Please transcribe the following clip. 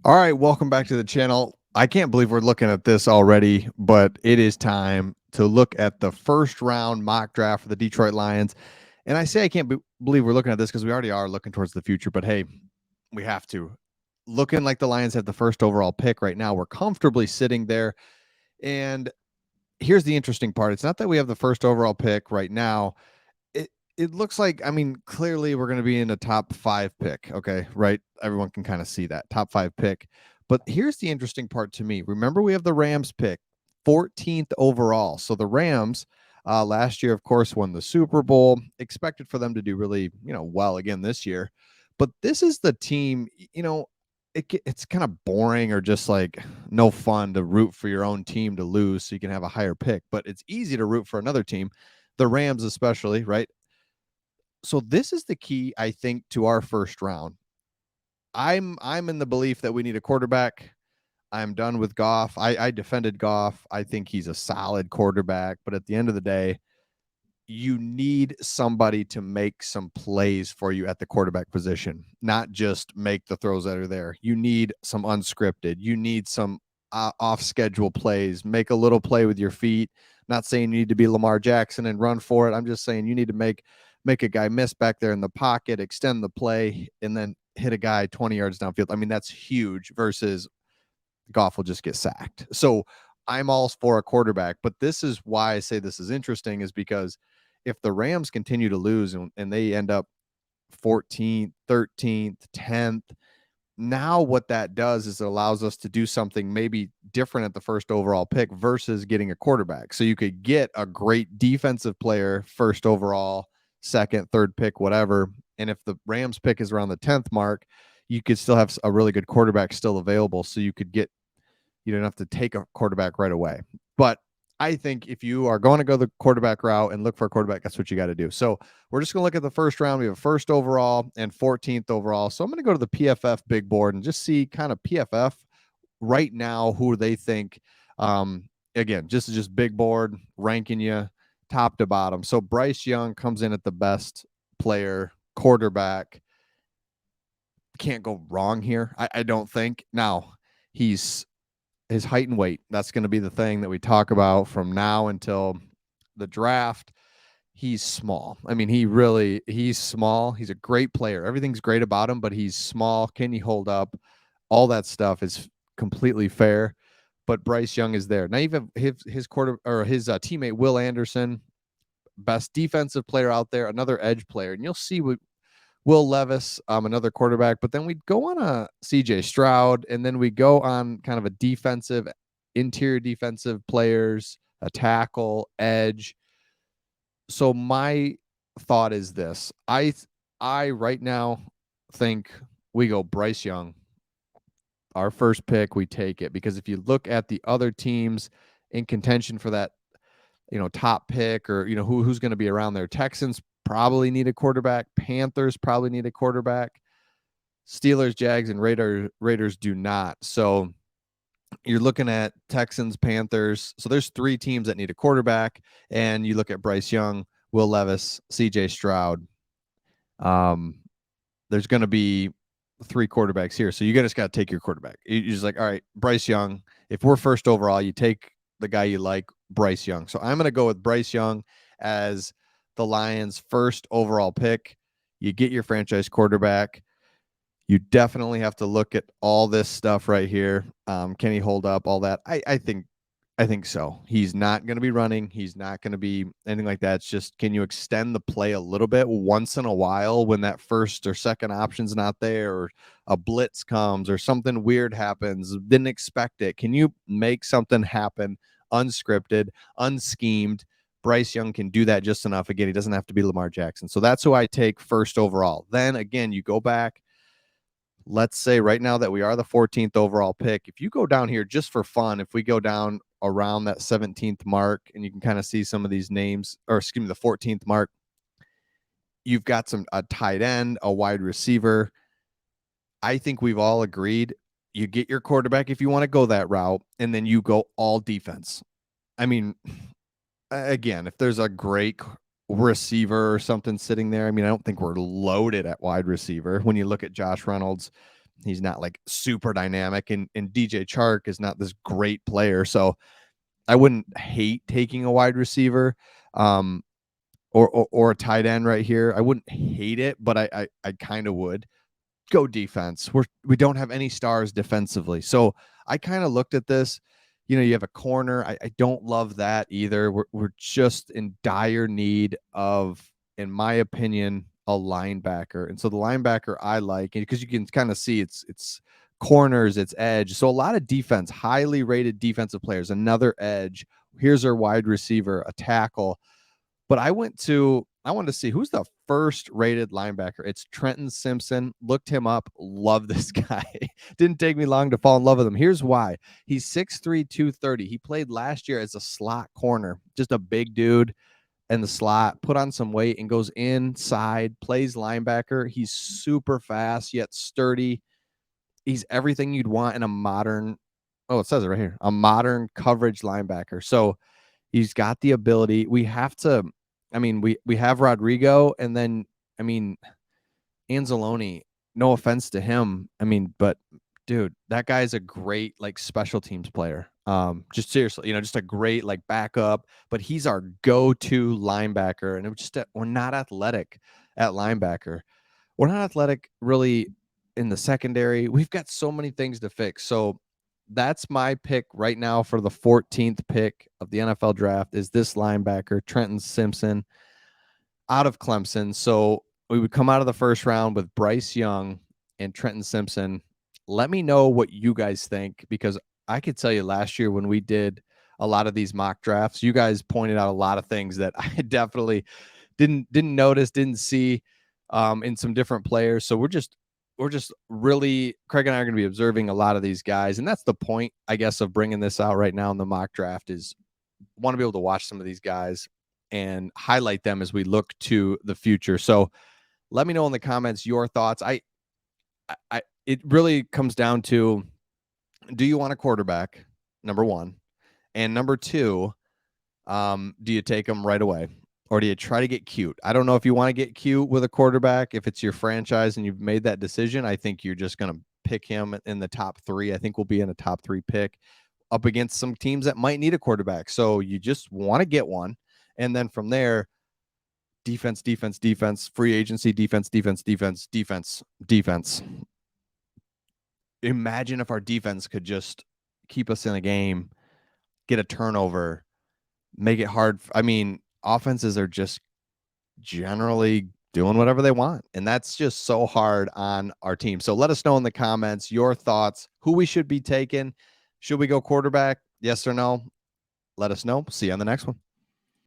All right, welcome back to the channel. I can't believe we're looking at this already, but it is time to look at the first round mock draft for the Detroit Lions. And I say I can't believe we're looking at this because we already are looking towards the future, but hey, we have to. Looking like the Lions have the first overall pick right now. We're comfortably sitting there. And here's the interesting part. It's not that we have the first overall pick right now. It looks like, I mean, clearly we're going to be in a top 5 pick, okay? Right? Everyone can kind of see that top 5 pick. But here's the interesting part to me. Remember, we have the Rams pick, 14th overall. So the Rams last year, of course, won the Super Bowl. Expected for them to do really, well again this year. But this is the team, it's kind of boring or just like no fun to root for your own team to lose so you can have a higher pick. But it's easy to root for another team, the Rams especially, right? So this is the key, I think, to our first round. I'm in the belief that we need a quarterback. I'm done with Goff. I defended Goff. I think he's a solid quarterback, but at the end of the day, you need somebody to make some plays for you at the quarterback position, not just make the throws that are there. You need some unscripted. You need some off schedule plays. Make a little play with your feet. Not saying you need to be Lamar Jackson and run for it. I'm just saying you need to make a guy miss back there in the pocket, extend the play, and then hit a guy 20 yards downfield. I mean, that's huge versus Goff will just get sacked. So I'm all for a quarterback, but this is why I say this is interesting is because if the Rams continue to lose and they end up 14th, 13th, 10th, now what that does is it allows us to do something maybe different at the first overall pick versus getting a quarterback. So you could get a great defensive player first overall, second, third pick, whatever. And if the Rams pick is around the 10th mark, you could still have a really good quarterback still available. So you don't have to take a quarterback right away. But I think if you are going to go the quarterback route and look for a quarterback, that's what you got to do. So we're just going to look at the first round. We have first overall and 14th overall. So I'm going to go to the PFF Big Board and just see kind of PFF right now who they think. Again, just big board ranking you top to bottom. So Bryce Young comes in at the best player quarterback. Can't go wrong here. I don't think. Now he's his height and weight. That's going to be the thing that we talk about from now until the draft. He's small. I mean, he's small. He's a great player. Everything's great about him, but he's small. Can he hold up? All that stuff is completely fair. But Bryce Young is there. Now even his teammate Will Anderson, best defensive player out there, another edge player, and you'll see what Will Levis, another quarterback, but then we'd go on a CJ Stroud, and then we go on kind of a interior defensive players, a tackle, edge. So my thought is this: I right now think we go Bryce Young, our first pick. We take it because if you look at the other teams in contention for that, top pick or who's going to be around there, Texans probably need a quarterback. Panthers probably need a quarterback. Steelers, Jags, and Raiders do not. So you're looking at Texans, Panthers. So there's 3 teams that need a quarterback, and you look at Bryce Young, Will Levis, CJ Stroud. There's going to be 3 quarterbacks here. So you just got to take your quarterback. You're just like, all right, Bryce Young. If we're first overall, you take the guy you like, Bryce Young. So I'm going to go with Bryce Young as the Lions' first overall pick. You get your franchise quarterback. You definitely have to look at all this stuff right here. Can he hold up all that? I think so. He's not going to be running. He's not going to be anything like that. It's just, can you extend the play a little bit once in a while when that first or second option's not there, or a blitz comes or something weird happens, didn't expect it. Can you make something happen unscripted, unschemed? Bryce Young can do that just enough. Again, he doesn't have to be Lamar Jackson. So that's who I take first overall. Then again, you go back. Let's say right now that we are the 14th overall pick. If you go down here just for fun, if we go down around that 17th mark and you can kind of see some of these names, or excuse me, the 14th mark, you've got a tight end, a wide receiver. I think we've all agreed you get your quarterback if you want to go that route, and then you go all defense. I mean, again, if there's a great receiver or something sitting there, I mean, I don't think we're loaded at wide receiver when you look at Josh Reynolds He's not like super dynamic, and DJ Chark is not this great player. So I wouldn't hate taking a wide receiver or a tight end right here. I wouldn't hate it, but I kind of would. Go defense. We don't have any stars defensively. So I kind of looked at this. You have a corner. I don't love that either. We're just in dire need of, in my opinion, a linebacker. And so the linebacker I like, because you can kind of see it's corners, it's edge. So a lot of defense, highly rated defensive players, another edge. Here's our wide receiver, a tackle. But I wanted to see who's the first rated linebacker. It's Trenton Simpson. Looked him up. Love this guy. Didn't take me long to fall in love with him. Here's why. He's 6'3", 230. He played last year as a slot corner, just a big dude in the slot, put on some weight and goes inside, plays linebacker. He's super fast yet sturdy. He's everything you'd want in a modern, it says it right here, a modern coverage linebacker. So he's got the ability. We have to, we have Rodrigo, and then, Anzalone, no offense to him. But dude, that guy's a great like special teams player. Just seriously, just a great like backup, but he's our go-to linebacker. And we're not athletic at linebacker. We're not athletic really in the secondary. We've got so many things to fix. So that's my pick right now for the 14th pick of the NFL draft is this linebacker, Trenton Simpson, out of Clemson. So we would come out of the first round with Bryce Young and Trenton Simpson. Let me know what you guys think, because I could tell you last year when we did a lot of these mock drafts, you guys pointed out a lot of things that I definitely didn't notice, didn't see in some different players. So we're just really, Craig and I are going to be observing a lot of these guys. And that's the point, I guess, of bringing this out right now in the mock draft is want to be able to watch some of these guys and highlight them as we look to the future. So let me know in the comments your thoughts. It really comes down to, do you want a quarterback? Number one. And number two, do you take them right away? Or do you try to get cute? I don't know if you want to get cute with a quarterback. If it's your franchise and you've made that decision, I think you're just going to pick him in the top 3. I think we'll be in a top 3 pick up against some teams that might need a quarterback. So you just want to get one. And then from there, defense, free agency, defense. Imagine if our defense could just keep us in a game, get a turnover, make it hard. Offenses are just generally doing whatever they want, and that's just so hard on our team. So let us know in the comments your thoughts, who we should be taking. Should we go quarterback? Yes or no? Let us know. See you on the next one.